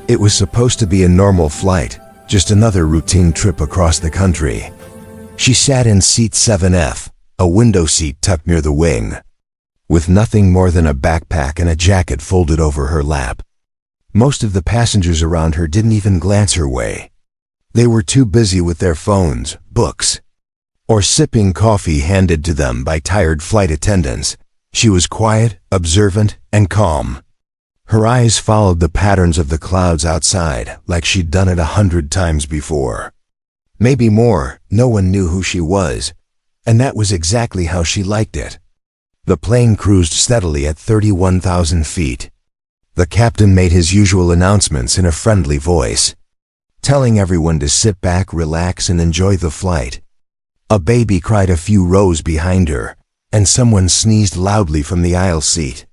It was supposed to be a normal flight, just another routine trip across the country. She sat in seat 7F, a window seat tucked near the wing, with nothing more than a backpack and a jacket folded over her lap. Most of the passengers around her didn't even glance her way. They were too busy with their phones, books, or sipping coffee handed to them by tired flight attendants. She was quiet, observant, and calm. Her eyes followed the patterns of the clouds outside like she'd done it 100 times before. Maybe more. No one knew who she was, and that was exactly how she liked it. The plane cruised steadily at 31,000 feet. The captain made his usual announcements in a friendly voice, telling everyone to sit back, relax, and enjoy the flight. A baby cried a few rows behind her, and someone sneezed loudly from the aisle seat.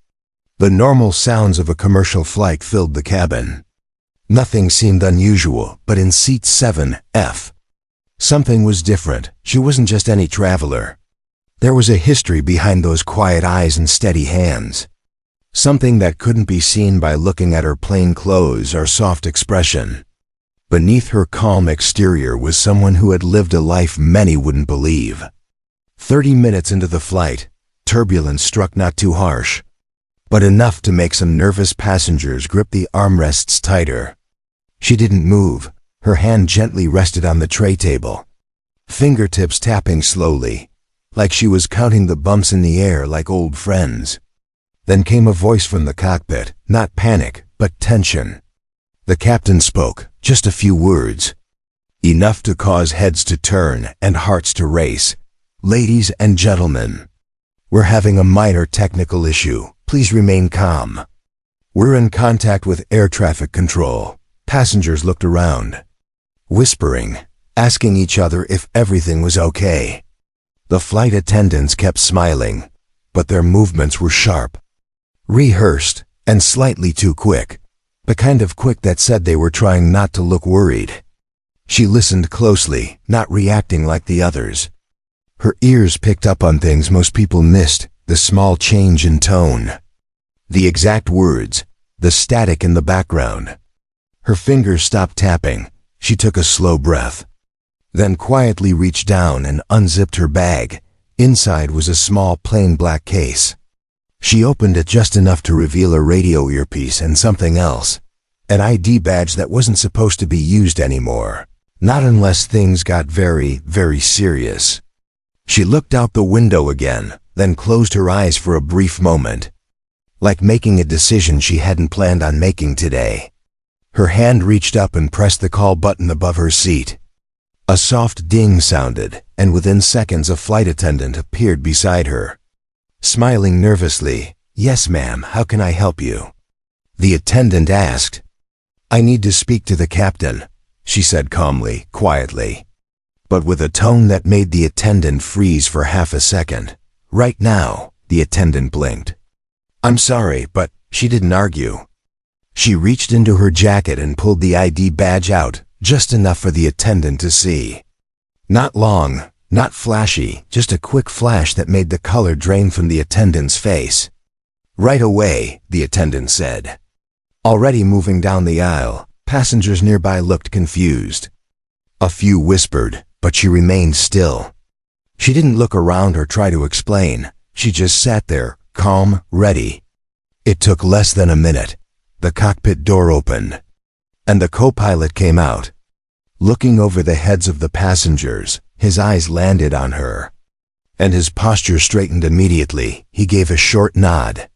The normal sounds of a commercial flight filled the cabin. Nothing seemed unusual, but in seat 7F, something was different. She wasn't just any traveler. There was a history behind those quiet eyes and steady hands. Something that couldn't be seen by looking at her plain clothes or soft expression. Beneath her calm exterior was someone who had lived a life many wouldn't believe. 30 minutes into the flight, turbulence struck, not too harsh, but enough to make some nervous passengers grip the armrests tighter. She didn't move. Her hand gently rested on the tray table, fingertips tapping slowly, like she was counting the bumps in the air like old friends. Then came a voice from the cockpit, not panic, but tension. The captain spoke, just a few words, enough to cause heads to turn and hearts to race. "Ladies and gentlemen, we're having a minor technical issue. Please remain calm. We're in contact with air traffic control." Passengers looked around, whispering, asking each other if everything was okay. The flight attendants kept smiling, but their movements were sharp, rehearsed, and slightly too quick, the kind of quick that said they were trying not to look worried. She listened closely, not reacting like the others. Her ears picked up on things most people missed: the small change in tone, the exact words, the static in the background. Her fingers stopped tapping. She took a slow breath, then quietly reached down and unzipped her bag. Inside was a small plain black case. She opened it just enough to reveal a radio earpiece and something else, an ID badge that wasn't supposed to be used anymore, not unless things got very, very serious. She looked out the window again, then closed her eyes for a brief moment, like making a decision she hadn't planned on making today. Her hand reached up and pressed the call button above her seat. A soft ding sounded, and within seconds a flight attendant appeared beside her, smiling nervously. "Yes, ma'am, how can I help you?" The attendant asked. "I need to speak to the captain," she said calmly, quietly, but with a tone that made the attendant freeze for half a second. "Right now," the attendant blinked. "I'm sorry, but..." She didn't argue. She reached into her jacket and pulled the ID badge out, just enough for the attendant to see. Not long, not flashy, just a quick flash that made the color drain from the attendant's face. "Right away," the attendant said. Already moving down the aisle, passengers nearby looked confused. A few whispered, but she remained still. She didn't look around or try to explain. She just sat there, calm, ready. It took less than a minute. The cockpit door opened, and the co-pilot came out. Looking over the heads of the passengers, his eyes landed on her, and his posture straightened immediately. He gave a short nod,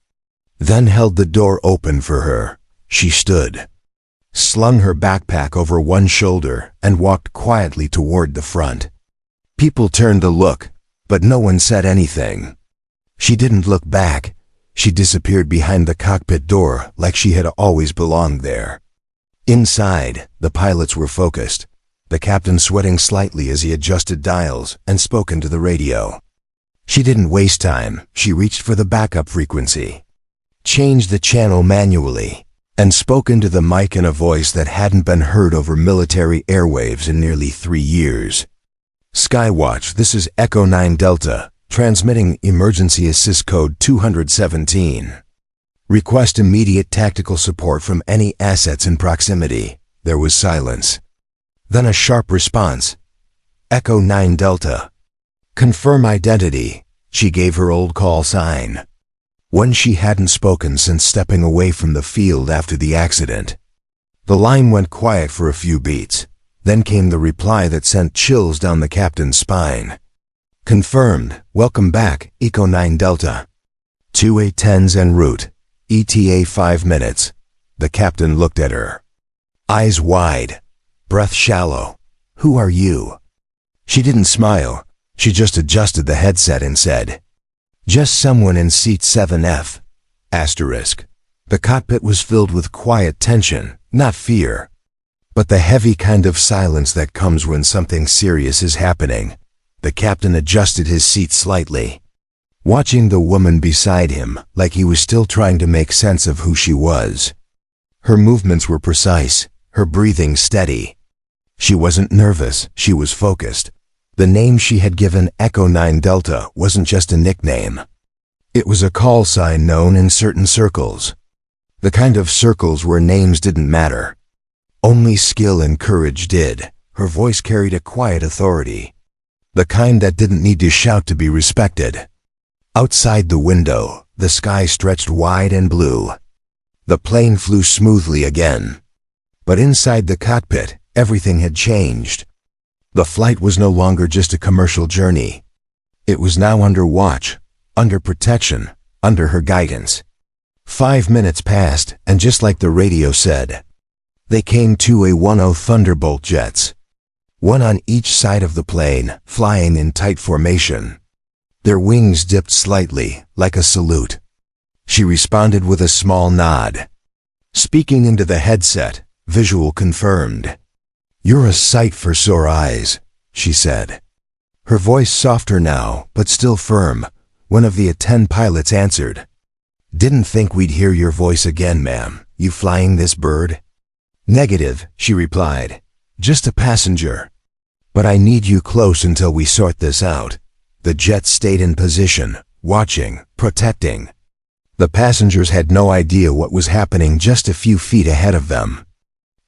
then held the door open for her. She stood, slung her backpack over one shoulder, and walked quietly toward the front. People turned to look, but no one said anything. She didn't look back. She disappeared behind the cockpit door like she had always belonged there. Inside, the pilots were focused, the captain sweating slightly as he adjusted dials and spoke into the radio. She didn't waste time. She reached for the backup frequency, changed the channel manually, and spoke into the mic in a voice that hadn't been heard over military airwaves in nearly 3 years. "Skywatch, this is Echo 9 Delta, transmitting emergency assist code 217. Request immediate tactical support from any assets in proximity. There was silence. Then a sharp response. Echo 9 Delta. Confirm identity. She gave her old call sign. One she hadn't spoken since stepping away from the field after the accident. The line went quiet for a few beats. Then came the reply that sent chills down the captain's spine. Confirmed. Welcome back, Echo 9 Delta. 2 A-10s en route. ETA 5 minutes. The captain looked at her. Eyes wide. Breath shallow. Who are you? She didn't smile. She just adjusted the headset and said, just someone in seat 7F. Asterisk. The cockpit was filled with quiet tension, not fear. But the heavy kind of silence that comes when something serious is happening. The captain adjusted his seat slightly, watching the woman beside him like he was still trying to make sense of who she was. Her movements were precise, her breathing steady. She wasn't nervous, she was focused. The name she had given Echo 9 Delta wasn't just a nickname. It was a call sign known in certain circles. The kind of circles where names didn't matter. Only skill and courage did. Her voice carried a quiet authority. The kind that didn't need to shout to be respected. Outside the window, the sky stretched wide and blue. The plane flew smoothly again. But inside the cockpit, everything had changed. The flight was no longer just a commercial journey. It was now under watch, under protection, under her guidance. 5 minutes passed, and just like the radio said, they came to A-10 Thunderbolt jets. One on each side of the plane, flying in tight formation. Their wings dipped slightly, like a salute. She responded with a small nod. Speaking into the headset, visual confirmed. You're a sight for sore eyes, she said. Her voice softer now, but still firm. One of the A-10 pilots answered. Didn't think we'd hear your voice again, ma'am. You flying this bird? Negative, she replied. Just a passenger. But I need you close until we sort this out. The jet stayed in position, watching, protecting. The passengers had no idea what was happening just a few feet ahead of them.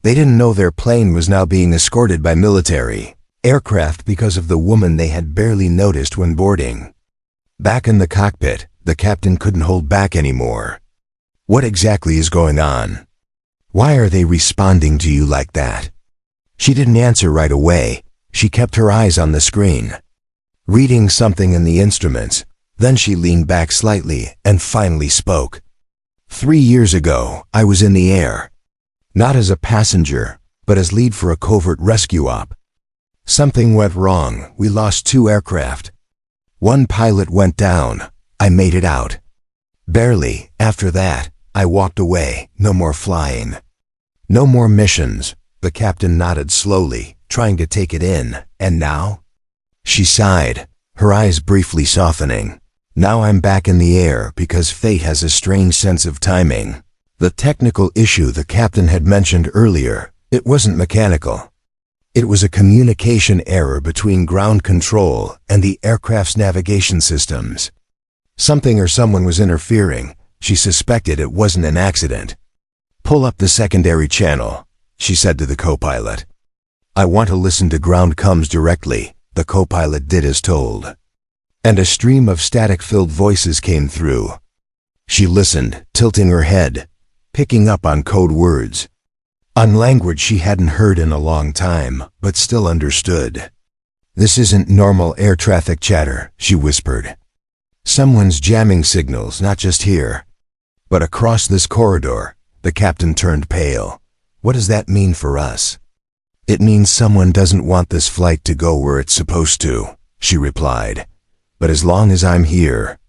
They didn't know their plane was now being escorted by military aircraft because of the woman they had barely noticed when boarding. Back in the cockpit, the captain couldn't hold back anymore. What exactly is going on? Why are they responding to you like that? She didn't answer right away. She kept her eyes on the screen, reading something in the instruments. Then she leaned back slightly and finally spoke. 3 years ago, I was in the air. Not as a passenger, but as lead for a covert rescue op. Something went wrong. We lost 2 aircraft. One pilot went down. I made it out. Barely. After that, I walked away. No more flying. No more missions. The captain nodded slowly, trying to take it in. And now? She sighed, her eyes briefly softening. Now I'm back in the air because fate has a strange sense of timing. The technical issue the captain had mentioned earlier, it wasn't mechanical. It was a communication error between ground control and the aircraft's navigation systems. Something or someone was interfering. She suspected it wasn't an accident. Pull up the secondary channel, she said to the co-pilot. I want to listen to ground comms directly. The co-pilot did as told. And a stream of static-filled voices came through. She listened, tilting her head, picking up on code words. On language she hadn't heard in a long time, but still understood. This isn't normal air traffic chatter, she whispered. Someone's jamming signals, not just here, but across this corridor. The captain turned pale. What does that mean for us? It means someone doesn't want this flight to go where it's supposed to, she replied. But as long as I'm here,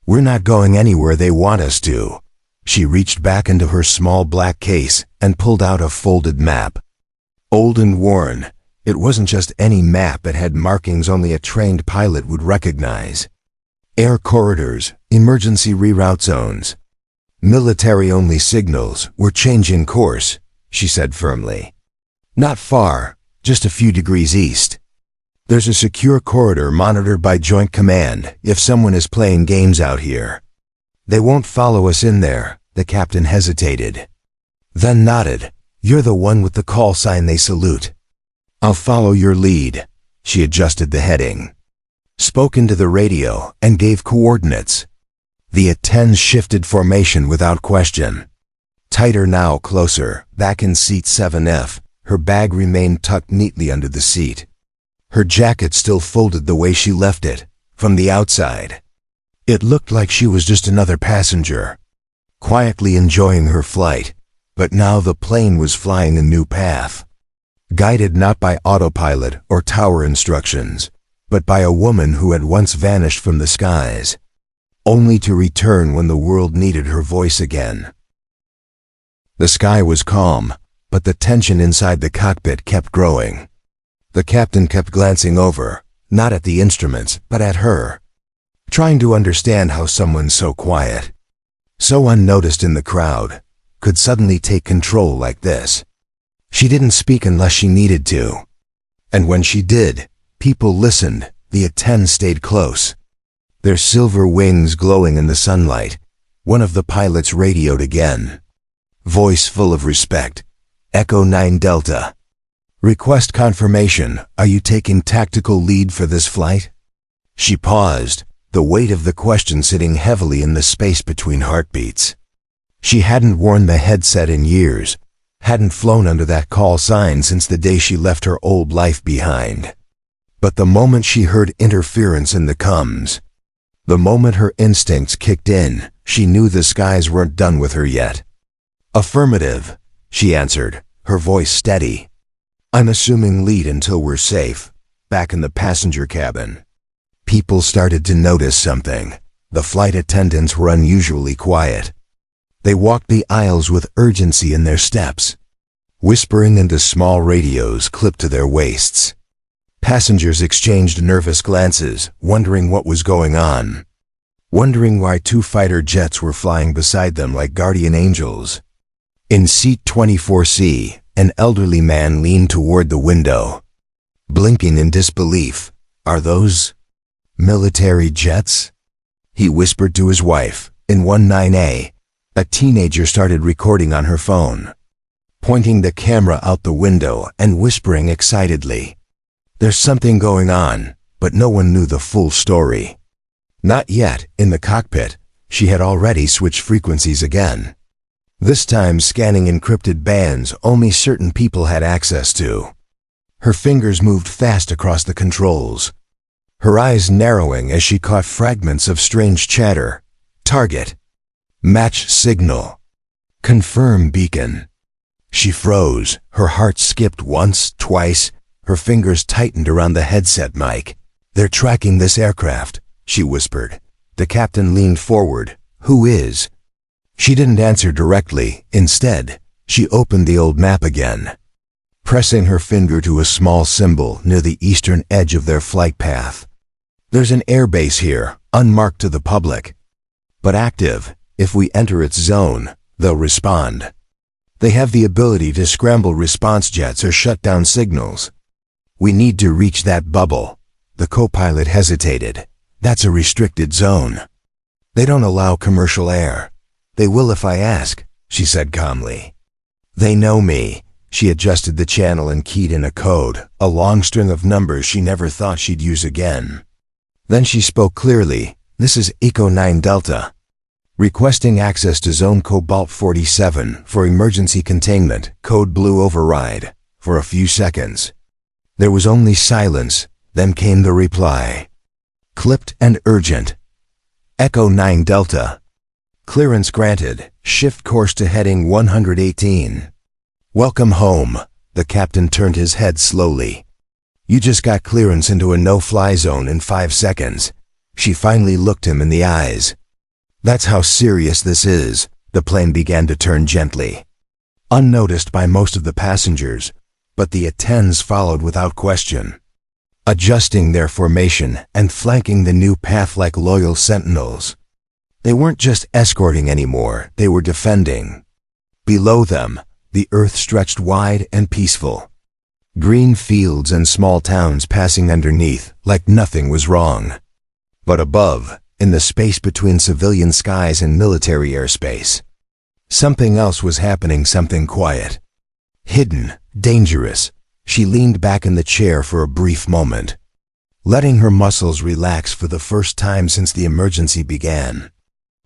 we're not going anywhere they want us to. She reached back into her small black case and pulled out a folded map. Old and worn, it wasn't just any map. It had markings only a trained pilot would recognize. Air corridors, emergency reroute zones. Military-only signals. We're changing course, she said firmly. Not far, just a few degrees east. There's a secure corridor monitored by Joint Command if someone is playing games out here. They won't follow us in there, The captain hesitated, then nodded. "You're the one with the call sign they salute." "I'll follow your lead." She adjusted the heading, spoke into the radio, and gave coordinates. The A-10 shifted formation without question. Tighter now, closer, back in seat 7F, her bag remained tucked neatly under the seat. Her jacket still folded the way she left it, from the outside. It looked like she was just another passenger, quietly enjoying her flight, but now the plane was flying a new path. Guided not by autopilot or tower instructions, but by a woman who had once vanished from the skies, only to return when the world needed her voice again. The sky was calm, but the tension inside the cockpit kept growing. The captain kept glancing over, not at the instruments, but at her, trying to understand how someone so quiet, so unnoticed in the crowd, could suddenly take control like this. She didn't speak unless she needed to. And when she did, people listened. The A-10 stayed close, their silver wings glowing in the sunlight. One of the pilots radioed again, voice full of respect. "Echo 9 Delta. Request confirmation. Are you taking tactical lead for this flight?" She paused, the weight of the question sitting heavily in the space between heartbeats. She hadn't worn the headset in years, hadn't flown under that call sign since the day she left her old life behind. But the moment she heard interference in the comms, the moment her instincts kicked in, she knew the skies weren't done with her yet. "Affirmative," she answered, her voice steady. "I'm assuming lead until we're safe." Back in the passenger cabin, people started to notice something. The flight attendants were unusually quiet. They walked the aisles with urgency in their steps, whispering into small radios clipped to their waists. Passengers exchanged nervous glances, wondering what was going on, wondering why two fighter jets were flying beside them like guardian angels. In seat 24C, an elderly man leaned toward the window, blinking in disbelief. "Are those military jets?" he whispered to his wife. In 19A, a teenager started recording on her phone, pointing the camera out the window and whispering excitedly. There's something going on, but no one knew the full story. Not yet. In the cockpit, she had already switched frequencies again, this time scanning encrypted bands only certain people had access to. Her fingers moved fast across the controls, her eyes narrowing as she caught fragments of strange chatter. Target. Match signal. Confirm beacon. She froze, her heart skipped once, twice, her fingers tightened around the headset mic. "They're tracking this aircraft," she whispered. The captain leaned forward. "Who is?" She didn't answer directly. Instead, she opened the old map again, pressing her finger to a small symbol near the eastern edge of their flight path. "There's an airbase here, unmarked to the public, but active. If we enter its zone, they'll respond. They have the ability to scramble response jets or shut down signals. We need to reach that bubble." The co-pilot hesitated. "That's a restricted zone. They don't allow commercial air." "They will if I ask," she said calmly. "They know me." She adjusted the channel and keyed in a code, a long string of numbers she never thought she'd use again. Then she spoke clearly. "This is Echo 9 Delta. Requesting access to Zone Cobalt 47 for emergency containment. Code Blue override." For a few seconds, there was only silence, then came the reply. Clipped and urgent. "Echo 9 Delta. Clearance granted. Shift course to heading 118. Welcome home." The captain turned his head slowly. "You just got clearance into a no-fly zone in 5 seconds. She finally looked him in the eyes. "That's how serious this is." The plane began to turn gently, unnoticed by most of the passengers, but the A-10s followed without question, adjusting their formation and flanking the new path like loyal sentinels. They weren't just escorting anymore, they were defending. Below them, the earth stretched wide and peaceful. Green fields and small towns passing underneath like nothing was wrong. But above, in the space between civilian skies and military airspace, Something else was happening, something quiet. Hidden, dangerous. She leaned back in the chair for a brief moment, letting her muscles relax for the first time since the emergency began.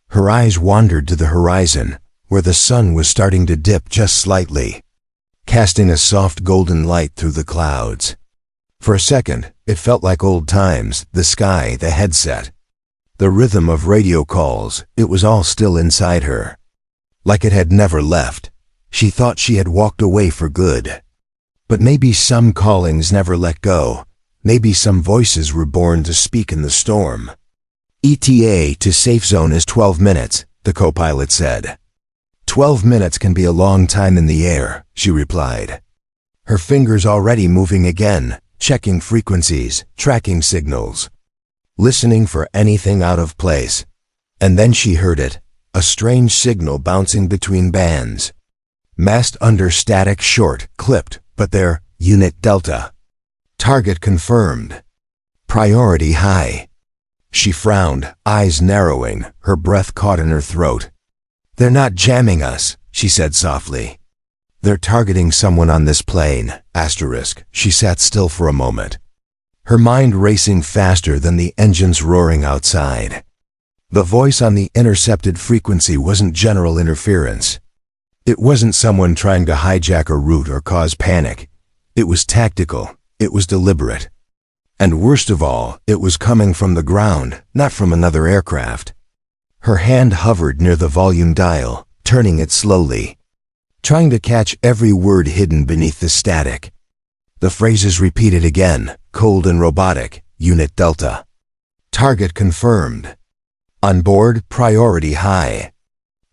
Her eyes wandered to the horizon, where the sun was starting to dip just slightly, casting a soft golden light through the clouds. For a second, it felt like old times, the sky, the headset, the rhythm of radio calls. It was all still inside her, like it had never left. She thought she had walked away for good. But maybe some callings never let go. Maybe some voices were born to speak in the storm. ETA to safe zone is 12 minutes, the co-pilot said. 12 minutes can be a long time in the air, she replied. Her fingers already moving again, checking frequencies, tracking signals, listening for anything out of place. And then she heard it, a strange signal bouncing between bands. Mast under static, short, clipped, but there, Unit Delta. Target confirmed. Priority high. She frowned, eyes narrowing, her breath caught in her throat. They're not jamming us, she said softly. They're targeting someone on this plane, asterisk. She sat still for a moment, her mind racing faster than the engines roaring outside. The voice on the intercepted frequency wasn't general interference. It wasn't someone trying to hijack a route or cause panic. It was tactical. It was deliberate. And worst of all, it was coming from the ground, not from another aircraft. Her hand hovered near the volume dial, turning it slowly, trying to catch every word hidden beneath the static. The phrases repeated again, cold and robotic. Unit Delta. Target confirmed. On board, priority high.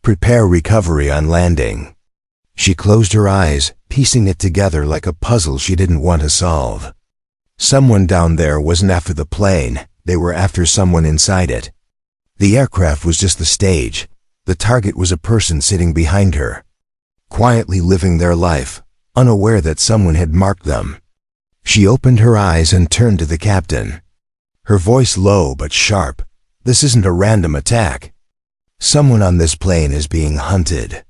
Prepare recovery on landing. She closed her eyes, piecing it together like a puzzle she didn't want to solve. Someone down there wasn't after the plane, they were after someone inside it. The aircraft was just the stage. The target was a person sitting behind her, quietly living their life, unaware that someone had marked them. She opened her eyes and turned to the captain. Her voice low but sharp. This isn't a random attack. Someone on this plane is being hunted.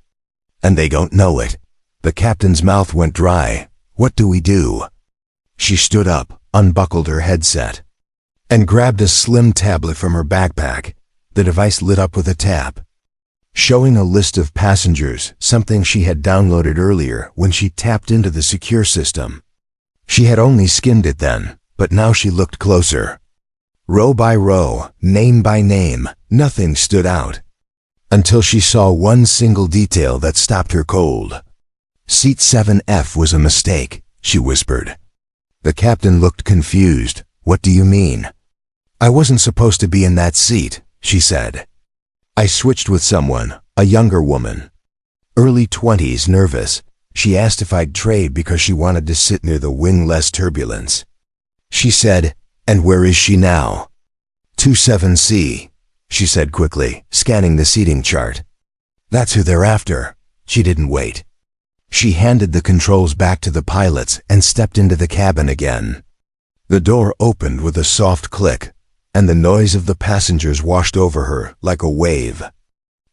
And they don't know it. The captain's mouth went dry. What do we do? She stood up, unbuckled her headset, and grabbed a slim tablet from her backpack. The device lit up with a tap, showing a list of passengers, something she had downloaded earlier when she tapped into the secure system. She had only skimmed it then, but now she looked closer. Row by row, name by name, nothing stood out, until she saw one single detail that stopped her cold. Seat 7F was a mistake, she whispered. The captain looked confused. What do you mean? I wasn't supposed to be in that seat, she said. I switched with someone, a younger woman. Early 20s, nervous. She asked if I'd trade because she wanted to sit near the wing, less turbulence. She said, and where is she now? 27C, she said quickly, scanning the seating chart. That's who they're after. She didn't wait. She handed the controls back to the pilots and stepped into the cabin again. The door opened with a soft click, and the noise of the passengers washed over her like a wave.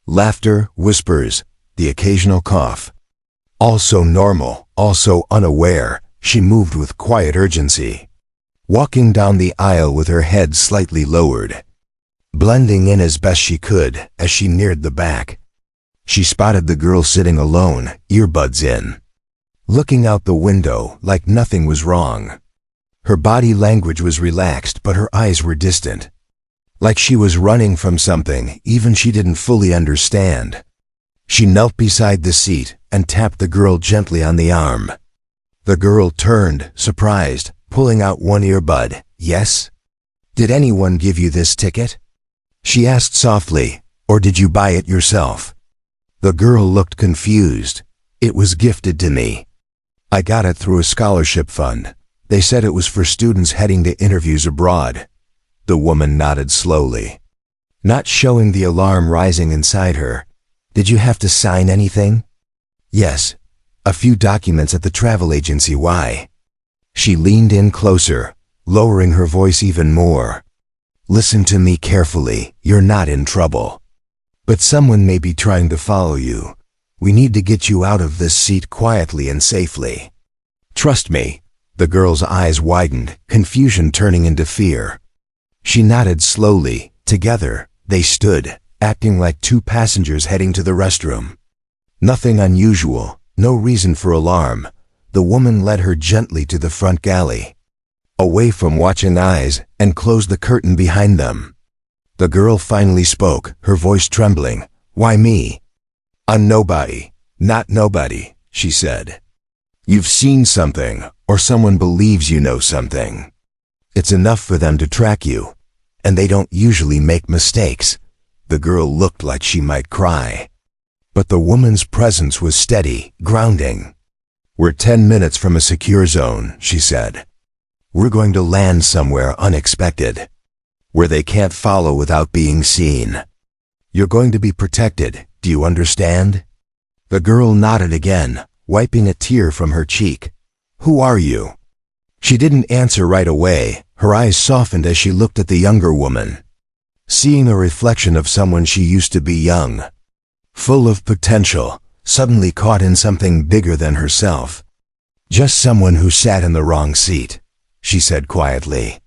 Laughter, whispers, the occasional cough. All so normal, all so unaware, she moved with quiet urgency, walking down the aisle with her head slightly lowered, blending in as best she could as she neared the back. She spotted the girl sitting alone, earbuds in, looking out the window like nothing was wrong. Her body language was relaxed, but her eyes were distant, like she was running from something even she didn't fully understand. She knelt beside the seat and tapped the girl gently on the arm. The girl turned, surprised, pulling out one earbud. Yes? Did anyone give you this ticket? She asked softly, or did you buy it yourself? The girl looked confused. It was gifted to me. I got it through a scholarship fund. They said it was for students heading to interviews abroad. The woman nodded slowly, not showing the alarm rising inside her. Did you have to sign anything? Yes. A few documents at the travel agency. Why? She leaned in closer, lowering her voice even more. Listen to me carefully. You're not in trouble. But someone may be trying to follow you. We need to get you out of this seat quietly and safely. Trust me." The girl's eyes widened, confusion turning into fear. She nodded slowly. Together, they stood, acting like two passengers heading to the restroom. Nothing unusual, no reason for alarm. The woman led her gently to the front galley, away from watching eyes, and closed the curtain behind them. The girl finally spoke, her voice trembling. "Why me?" "I'm nobody, not nobody," she said. "You've seen something, or someone believes you know something. It's enough for them to track you, and they don't usually make mistakes." The girl looked like she might cry, but the woman's presence was steady, grounding. "We're 10 minutes from a secure zone," she said. "We're going to land somewhere unexpected, where they can't follow without being seen. You're going to be protected, do you understand?" The girl nodded again, wiping a tear from her cheek. "Who are you?" She didn't answer right away. Her eyes softened as she looked at the younger woman, seeing a reflection of someone she used to be young, full of potential, suddenly caught in something bigger than herself. "Just someone who sat in the wrong seat," she said quietly.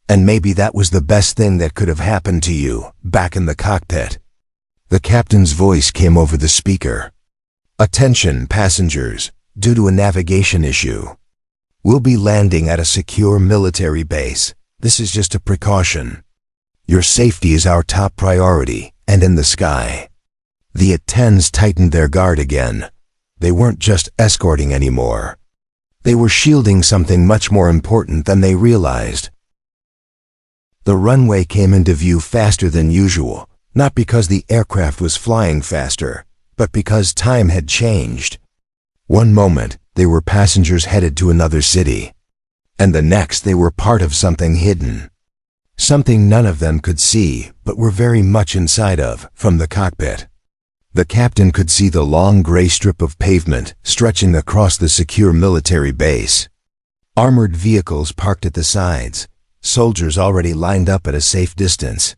"And maybe that was the best thing that could have happened to you, back in the cockpit." The captain's voice came over the speaker. "Attention, passengers, due to a navigation issue, we'll be landing at a secure military base. This is just a precaution. Your safety is our top priority, and in the sky." The A-10s tightened their guard again. They weren't just escorting anymore. They were shielding something much more important than they realized. The runway came into view faster than usual, not because the aircraft was flying faster, but because time had changed. One moment, they were passengers headed to another city, and the next they were part of something hidden. Something none of them could see, but were very much inside of, from the cockpit. The captain could see the long gray strip of pavement stretching across the secure military base. Armored vehicles parked at the sides, soldiers already lined up at a safe distance,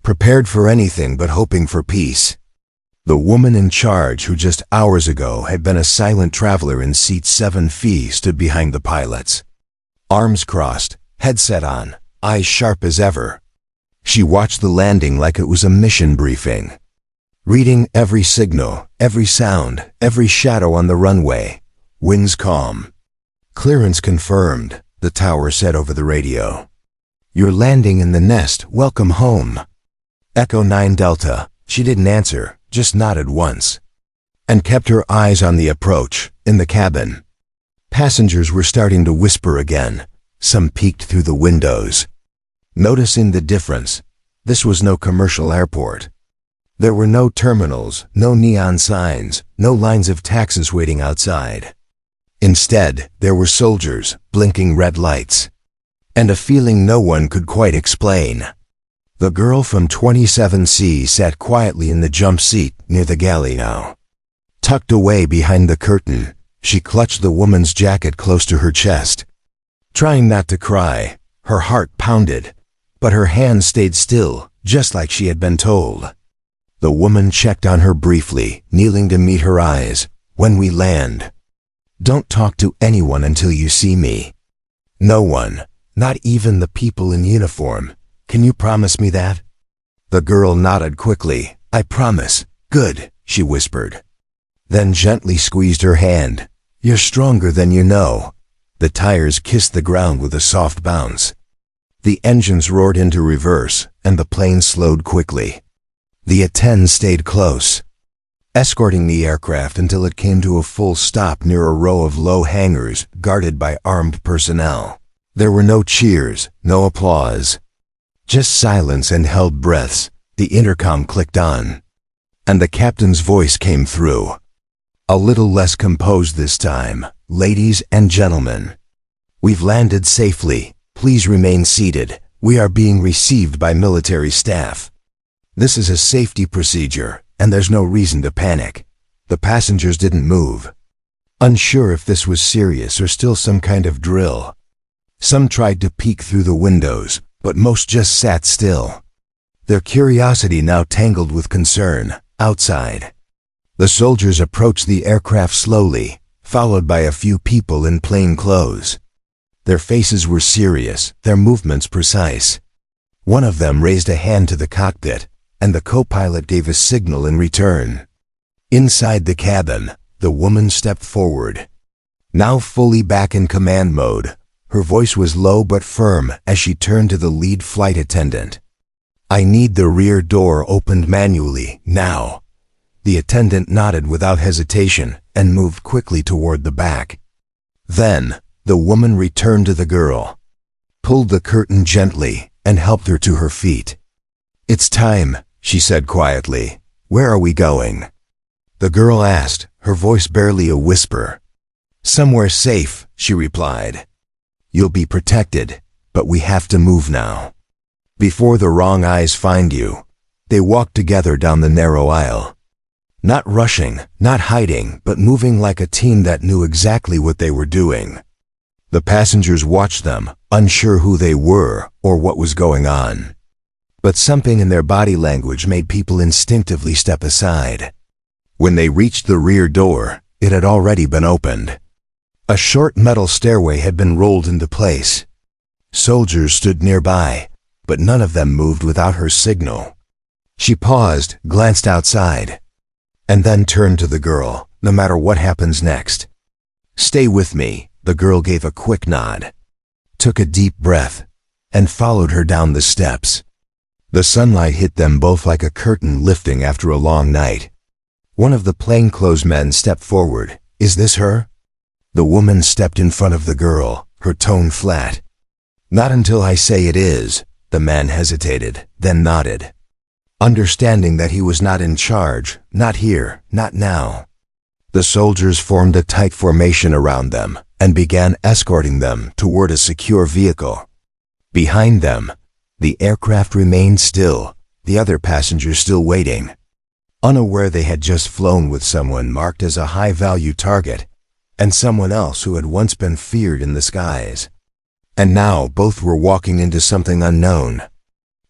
prepared for anything but hoping for peace. The woman in charge, who just hours ago had been a silent traveler in seat 7F, stood behind the pilots, arms crossed, headset on, eyes sharp as ever. She watched the landing like it was a mission briefing, reading every signal, every sound, every shadow on the runway. "Wings calm. Clearance confirmed," the tower said over the radio. "You're landing in the nest. Welcome home." Echo 9 Delta. She didn't answer, just nodded once, and kept her eyes on the approach. In the cabin, passengers were starting to whisper again. Some peeked through the windows, noticing the difference. This was no commercial airport. There were no terminals, no neon signs, no lines of taxis waiting outside. Instead, there were soldiers, blinking red lights, and a feeling no one could quite explain. The girl from 27C sat quietly in the jump seat near the galley now. Tucked away behind the curtain, she clutched the woman's jacket close to her chest. Trying not to cry, her heart pounded, but her hands stayed still, just like she had been told. The woman checked on her briefly, kneeling to meet her eyes. "When we land, don't talk to anyone until you see me. No one, not even the people in uniform. Can you promise me that?" The girl nodded quickly. "I promise." "Good," she whispered, then gently squeezed her hand. "You're stronger than you know." The tires kissed the ground with a soft bounce. The engines roared into reverse, and the plane slowed quickly. The A-10 stayed close, escorting the aircraft until it came to a full stop near a row of low hangars guarded by armed personnel. There were no cheers, no applause, just silence and held breaths. The intercom clicked on, and the captain's voice came through, a little less composed this time. "Ladies and gentlemen, we've landed safely. Please remain seated. We are being received by military staff. This is a safety procedure, and there's no reason to panic." The passengers didn't move, unsure if this was serious or still some kind of drill. Some tried to peek through the windows, but most just sat still, their curiosity now tangled with concern. Outside, The soldiers approached the aircraft slowly, followed by a few people in plain clothes. Their faces were serious, their movements precise. One of them raised a hand to the cockpit, and the co-pilot gave a signal in return. Inside the cabin, the woman stepped forward. Now fully back in command mode, her voice was low but firm as she turned to the lead flight attendant. "I need the rear door opened manually, now." The attendant nodded without hesitation and moved quickly toward the back. Then, the woman returned to the girl, pulled the curtain gently, and helped her to her feet. "It's time," she said quietly. "Where are we going?" The girl asked, her voice barely a whisper. "Somewhere safe," she replied. "You'll be protected, but we have to move now. Before the wrong eyes find you." They walked together down the narrow aisle. Not rushing, not hiding, but moving like a team that knew exactly what they were doing. The passengers watched them, unsure who they were or what was going on. But something in their body language made people instinctively step aside. When they reached the rear door, it had already been opened. A short metal stairway had been rolled into place. Soldiers stood nearby, but none of them moved without her signal. She paused, glanced outside, and then turned to the girl. "No matter what happens next, stay with me." The girl gave a quick nod, took a deep breath, and followed her down the steps. The sunlight hit them both like a curtain lifting after a long night. One of the plainclothes men stepped forward. "Is this her?" The woman stepped in front of the girl, her tone flat. "Not until I say it is." The man hesitated, then nodded, understanding that he was not in charge, not here, not now. The soldiers formed a tight formation around them and began escorting them toward a secure vehicle. Behind them, the aircraft remained still, the other passengers still waiting, unaware they had just flown with someone marked as a high-value target and someone else who had once been feared in the skies. And now both were walking into something unknown.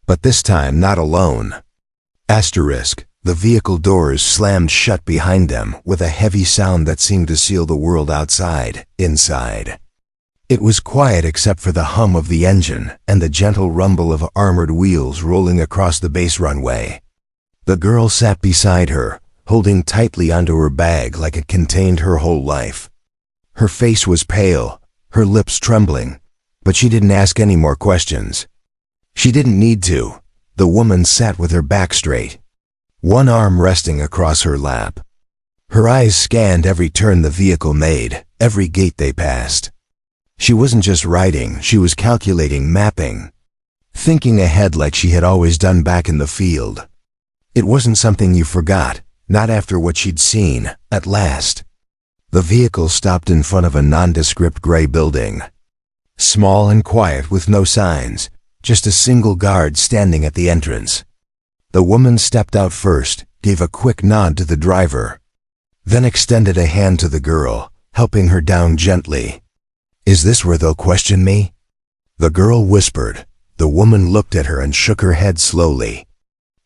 But this time not alone. Asterisk. The vehicle doors slammed shut behind them with a heavy sound that seemed to seal the world outside, inside. It was quiet except for the hum of the engine and the gentle rumble of armored wheels rolling across the base runway. The girl sat beside her, holding tightly onto her bag like it contained her whole life. Her face was pale, her lips trembling, but she didn't ask any more questions. She didn't need to. The woman sat with her back straight, one arm resting across her lap. Her eyes scanned every turn the vehicle made, every gate they passed. She wasn't just riding, she was calculating, mapping, thinking ahead like she had always done back in the field. It wasn't something you forgot, not after what she'd seen, at last. The vehicle stopped in front of a nondescript gray building. Small and quiet with no signs, just a single guard standing at the entrance. The woman stepped out first, gave a quick nod to the driver, then extended a hand to the girl, helping her down gently. "Is this where they'll question me?" The girl whispered. The woman looked at her and shook her head slowly.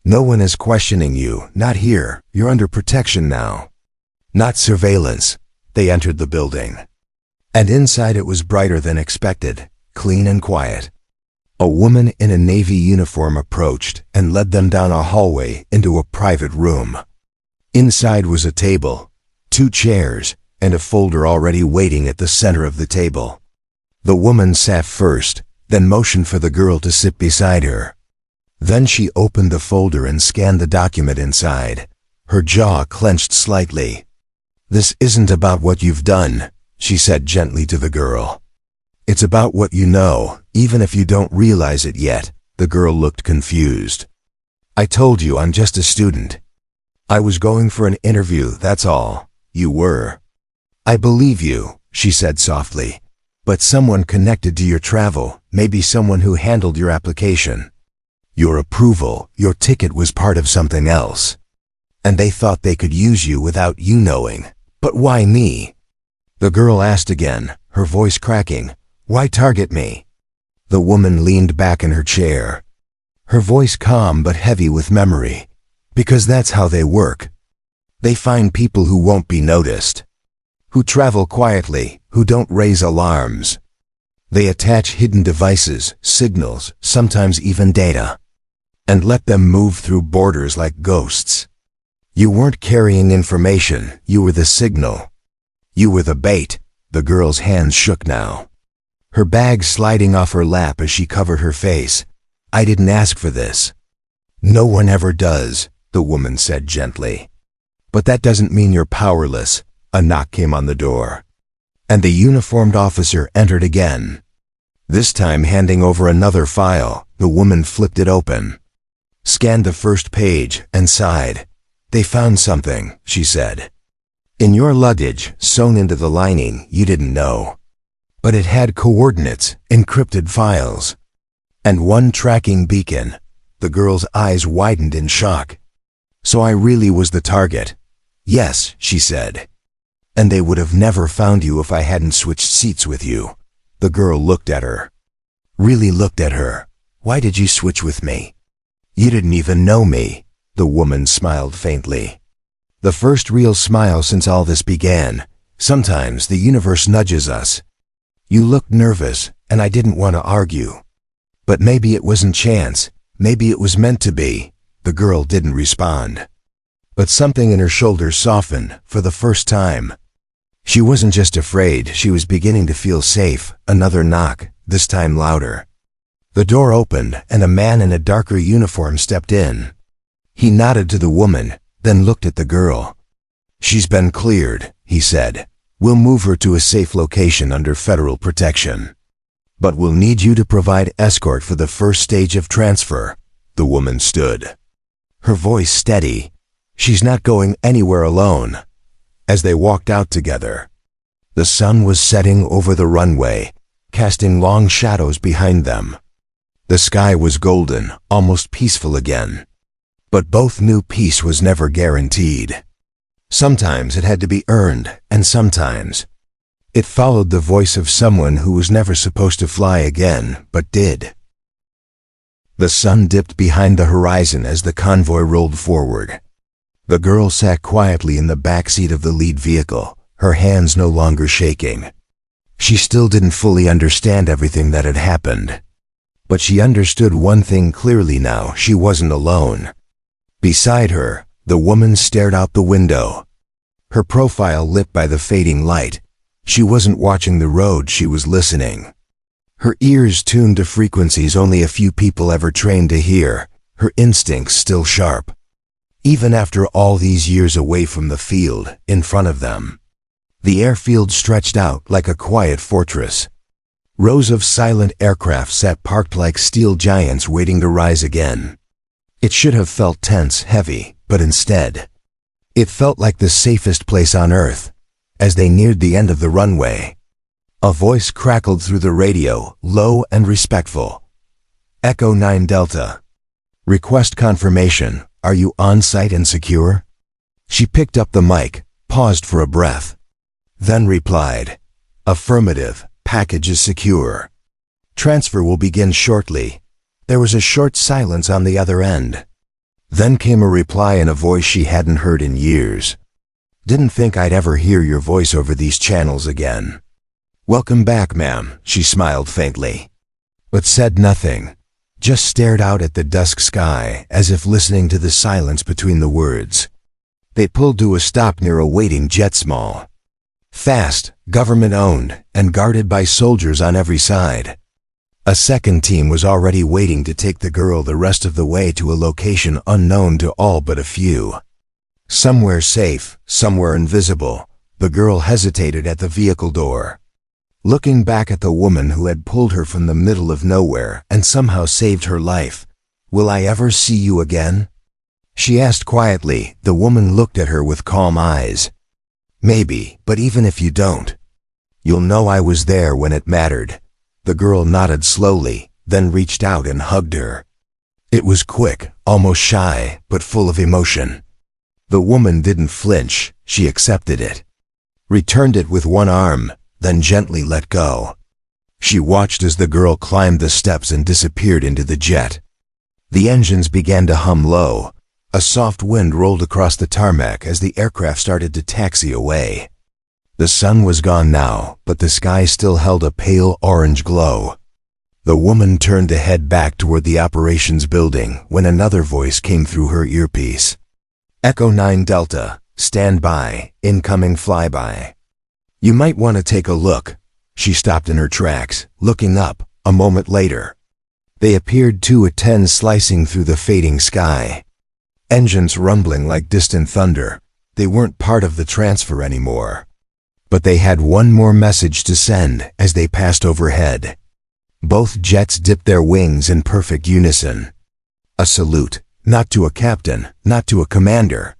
"No one is questioning you, not here. You're under protection now. Not surveillance." They entered the building. And inside it was brighter than expected, clean and quiet. A woman in a navy uniform approached and led them down a hallway into a private room. Inside was a table, 2 chairs, and a folder already waiting at the center of the table. The woman sat first, then motioned for the girl to sit beside her. Then she opened the folder and scanned the document inside, her jaw clenched slightly. "This isn't about what you've done," she said gently to the girl. "It's about what you know, even if you don't realize it yet." The girl looked confused. "I told you I'm just a student. I was going for an interview, that's all." "You were." "I believe you," she said softly. "But someone connected to your travel, maybe someone who handled your application. Your approval, your ticket was part of something else. And they thought they could use you without you knowing. But why me?" The girl asked again, her voice cracking. "Why target me?" The woman leaned back in her chair, her voice calm but heavy with memory. "Because that's how they work. They find people who won't be noticed, who travel quietly, who don't raise alarms. They attach hidden devices, signals, sometimes even data, and let them move through borders like ghosts. You weren't carrying information, you were the signal. You were the bait. The girl's hands shook now, her bag sliding off her lap as she covered her face. I didn't ask for this. No one ever does, the woman said gently. But that doesn't mean you're powerless. A knock came on the door, and the uniformed officer entered again. This time handing over another file. The woman flipped it open, scanned the first page, and sighed. They found something, she said. In your luggage, sewn into the lining, you didn't know. But it had coordinates, encrypted files, and one tracking beacon. The girl's eyes widened in shock. So I really was the target? Yes, she said. And they would have never found you if I hadn't switched seats with you. The girl looked at her. Really looked at her. Why did you switch with me? You didn't even know me. The woman smiled faintly. The first real smile since all this began. Sometimes the universe nudges us. You looked nervous, and I didn't want to argue. But maybe it wasn't chance. Maybe it was meant to be. The girl didn't respond. But something in her shoulders softened for the first time. She wasn't just afraid, she was beginning to feel safe. Another knock, this time louder. The door opened, and a man in a darker uniform stepped in. He nodded to the woman, then looked at the girl. She's been cleared, he said. We'll move her to a safe location under federal protection. But we'll need you to provide escort for the first stage of transfer. The woman stood, her voice steady. She's not going anywhere alone. As they walked out together, the sun was setting over the runway, casting long shadows behind them. The sky was golden, almost peaceful again. But both knew peace was never guaranteed. Sometimes it had to be earned, and sometimes it followed the voice of someone who was never supposed to fly again, but did. The sun dipped behind the horizon as the convoy rolled forward. The girl sat quietly in the back seat of the lead vehicle, her hands no longer shaking. She still didn't fully understand everything that had happened. But she understood one thing clearly now: she wasn't alone. Beside her, the woman stared out the window, her profile lit by the fading light. She wasn't watching the road, she was listening. Her ears tuned to frequencies only a few people ever trained to hear, her instincts still sharp. Even after all these years away from the field, in front of them, the airfield stretched out like a quiet fortress. Rows of silent aircraft sat parked like steel giants waiting to rise again. It should have felt tense, heavy, but instead, it felt like the safest place on Earth. As they neared the end of the runway, a voice crackled through the radio, low and respectful. Echo 9 Delta. Request confirmation. Are you on site and secure? She picked up the mic, paused for a breath, then replied, Affirmative, package is secure. Transfer will begin shortly. There was a short silence on the other end. Then came a reply in a voice she hadn't heard in years. Didn't think I'd ever hear your voice over these channels again. Welcome back, ma'am, she smiled faintly, but said nothing, just stared out at the dusk sky as if listening to the silence between the words. They pulled to a stop near a waiting jet small. Fast, government-owned, and guarded by soldiers on every side. A second team was already waiting to take the girl the rest of the way to a location unknown to all but a few. Somewhere safe, somewhere invisible. The girl hesitated at the vehicle door, looking back at the woman who had pulled her from the middle of nowhere and somehow saved her life. Will I ever see you again? She asked quietly. The woman looked at her with calm eyes. Maybe, but even if you don't, you'll know I was there when it mattered. The girl nodded slowly, then reached out and hugged her. It was quick, almost shy, but full of emotion. The woman didn't flinch, she accepted it, returned it with one arm, then gently let go. She watched as the girl climbed the steps and disappeared into the jet. The engines began to hum low, A soft wind rolled across the tarmac as the aircraft started to taxi away. The sun was gone now, but the sky still held a pale orange glow. The woman turned to head back toward the operations building when another voice came through her earpiece. Echo 9 Delta, stand by, incoming flyby. You might want to take a look. She stopped in her tracks, looking up. A moment later, they appeared, two A-10 slicing through the fading sky. Engines rumbling like distant thunder. They weren't part of the transfer anymore. But they had one more message to send as they passed overhead. Both jets dipped their wings in perfect unison. A salute, not to a captain, not to a commander,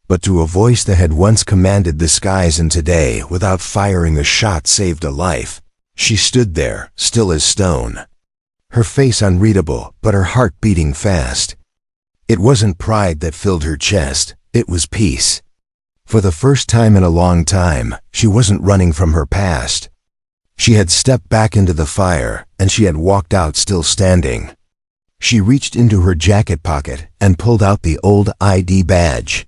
but to a voice that had once commanded the skies and today, without firing a shot, saved a life. She stood there, still as stone. Her face unreadable, but her heart beating fast. It wasn't pride that filled her chest, it was peace. For the first time in a long time, she wasn't running from her past. She had stepped back into the fire, and she had walked out still standing. She reached into her jacket pocket and pulled out the old ID badge.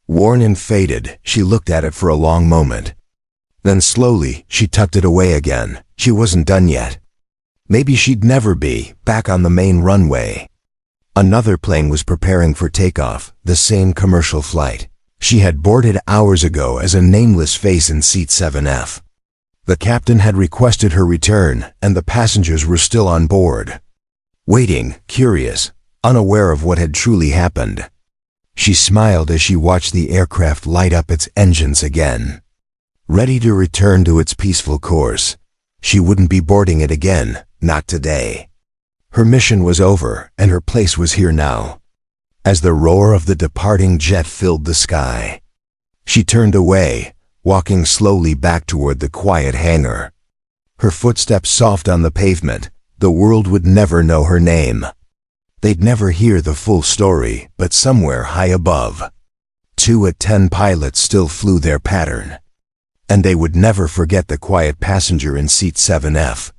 Worn and faded, she looked at it for a long moment. Then slowly, she tucked it away again. She wasn't done yet. Maybe she'd never be, back on the main runway. Another plane was preparing for takeoff, the same commercial flight. She had boarded hours ago as a nameless face in seat 7F. The captain had requested her return, and the passengers were still on board. Waiting, curious, unaware of what had truly happened. She smiled as she watched the aircraft light up its engines again. Ready to return to its peaceful course. She wouldn't be boarding it again, not today. Her mission was over, and her place was here now. As the roar of the departing jet filled the sky, she turned away, walking slowly back toward the quiet hangar. Her footsteps soft on the pavement. The world would never know her name. They'd never hear the full story, but somewhere high above, two A-10 pilots still flew their pattern. And they would never forget the quiet passenger in seat 7F.